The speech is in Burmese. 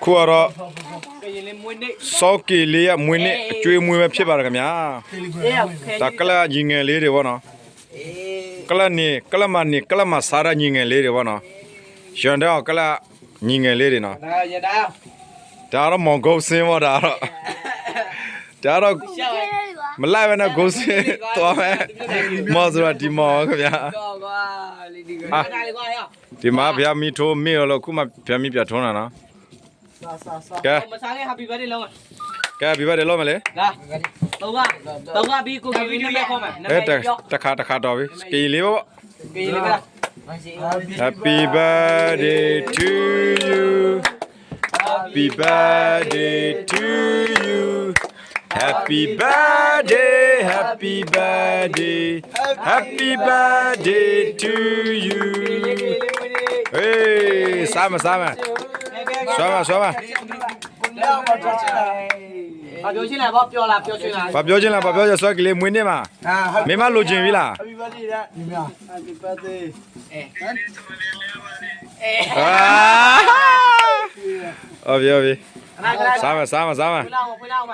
ခုကတော့စောကီလေးရမွေးနဲ့အကျွေးမွေးပဲဖြစ်ပါရခင်ဗျာဒါကလညီငယ်လေးတွေဗောနော်ကလမစားရညီငယ်လေးတွေဗောနော်ရန်တော့ကလညီငယ်လေးတွေနော်ဒါတော့မောင်ကုတ်စင်းဗောဒါတော့မလိုက်ဘဲနဲ့ဂုတ်စင်းသွားမယ်မောဆိုတာဒီမောခင်ဗျာဒီမှာဗျာမီထိုးမေ့လို့ခုမှဗျာမီပြထုံးတာနော်ကဲမစားခဲ့ Happy Birthday လုံးကဲ Happy Birthday လုံးမလဲလာတော့ပြီးကိုဗီဒီယိုရိုက်ခေါ်မယ်တခါတော်ပြီစကီလေးပေါ့ ပေးလေးပါ Happy birthday to you Happy birthday to you Happy birthday Happy birthday Happy birthday to you Hey samaဘာပြောချင်လဲဗောပြောလားပြောချင်လားဘာပြောချင်လဲဆွဲကလေးမွေးနေ့မှာမင်းမလိုချင်ပြီလား Happy birthday တဲ့ညီမ Happy birthday ဟုတ်ပြီစားမယ်ဖွင့်လောက်